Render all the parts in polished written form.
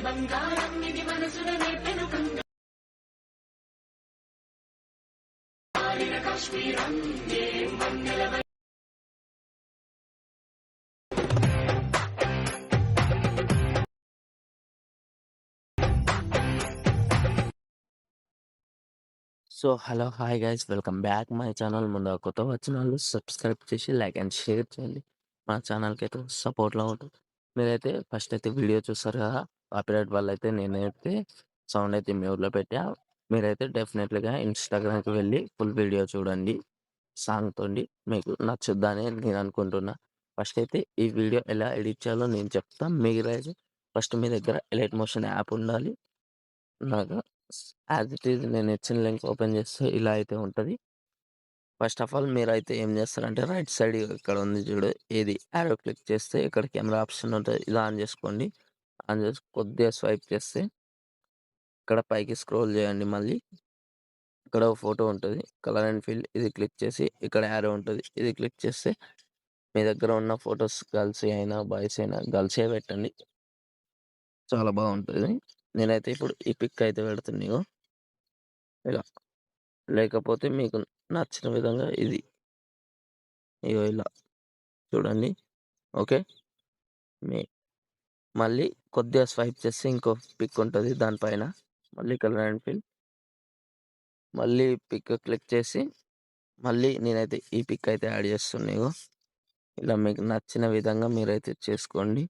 బంగారం ఇది మనసున నేర్పెను కంగారిన కాశ్మీరం ఏం వన్నెల so hello hi guys welcome back my channel. ముందు కొత్త వచ్చిన వాళ్ళు సబ్స్క్రైబ్ చేసి లైక్ అండ్ షేర్ చేయండి. మా ఛానల్కి అయితే సపోర్ట్లా ఉంటుంది. మీరైతే ఫస్ట్ అయితే వీడియో చూస్తారు కదా, కాపీరైట్ వల్ల అయితే నేనైతే సౌండ్ అయితే మ్యూట్లో పెట్టా. మీరైతే డెఫినెట్లీగా ఇన్స్టాగ్రామ్కి వెళ్ళి ఫుల్ వీడియో చూడండి. సాంగ్తో మీకు నచ్చుద్దని నేను అనుకుంటున్నా. ఫస్ట్ అయితే ఈ వీడియో ఎలా ఎడిట్ చేయాలో నేను చెప్తాను. మీరైతే ఫస్ట్ మీ దగ్గర ఎలైట్ మోషన్ యాప్ ఉండాలి. నాకు యాజ్ ఇట్ ఈజ్ నేను ఇచ్చిన లింక్ ఓపెన్ చేస్తే ఇలా అయితే ఉంటుంది. ఫస్ట్ ఆఫ్ ఆల్ మీరైతే ఏం చేస్తారంటే రైట్ సైడ్ ఇక్కడ ఉంది చూడు, ఇది యారో క్లిక్ చేస్తే ఇక్కడ కెమెరా ఆప్షన్ ఉంటుంది. ఇలా ఆన్ చేసుకోండి. ఆన్ చేసి కొద్దిగా స్వైప్ చేస్తే ఇక్కడ పైకి స్క్రోల్ చేయండి. మళ్ళీ ఇక్కడ ఒక ఫోటో ఉంటుంది, కలర్ అండ్ ఫీల్. ఇది క్లిక్ చేసి ఇక్కడ యారో ఉంటుంది, ఇది క్లిక్ చేస్తే మీ దగ్గర ఉన్న ఫొటోస్ గర్ల్స్ అయినా బాయ్స్ అయినా గర్ల్సే పెట్టండి, చాలా బాగుంటుంది. నేనైతే ఇప్పుడు ఈ పిక్ అయితే పెడుతున్నాను ఇలా. లేకపోతే మీకు నచ్చిన విధంగా ఇది ఇగో ఇలా చూడండి. ఓకే, మీ మళ్ళీ కొద్దిగా స్వైప్ చేస్తే ఇంకో పిక్ ఉంటుంది దానిపైన. మళ్ళీ కలర్ అండ్ ఫిల్, మళ్ళీ పిక్ క్లిక్ చేసి మళ్ళీ నేనైతే ఈ పిక్ అయితే యాడ్ చేస్తున్నాను. ఇలా మీకు నచ్చిన విధంగా మీరైతే చేసుకోండి.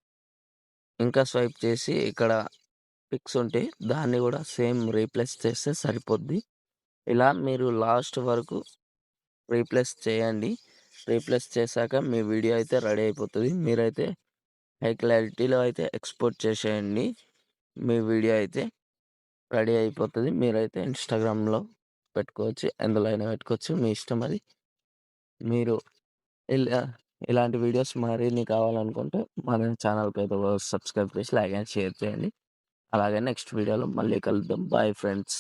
ఇంకా స్వైప్ చేసి ఇక్కడ పిక్స్ ఉంటే దాన్ని కూడా సేమ్ రీప్లేస్ చేస్తే సరిపోద్ది. ఇలా మీరు లాస్ట్ వరకు రీప్లేస్ చేయండి. రీప్లేస్ చేశాక మీ వీడియో అయితే రెడీ అయిపోతుంది. మీరైతే హై క్లారిటీలో అయితే ఎక్స్పోర్ట్ చేసేయండి. మీ వీడియో అయితే రెడీ అయిపోతుంది. మీరైతే ఇన్స్టాగ్రామ్లో పెట్టుకోవచ్చు, ఎందులో అయినా పెట్టుకోవచ్చు, మీ ఇష్టం అది. మీరు ఇలాంటి వీడియోస్ మరిన్ని కావాలనుకుంటే మన ఛానల్కి అయితే సబ్స్క్రైబ్ చేసి లైక్ అండ్ షేర్ చేయండి. అలాగే నెక్స్ట్ వీడియోలో మళ్ళీ కలుద్దాం. Bye friends.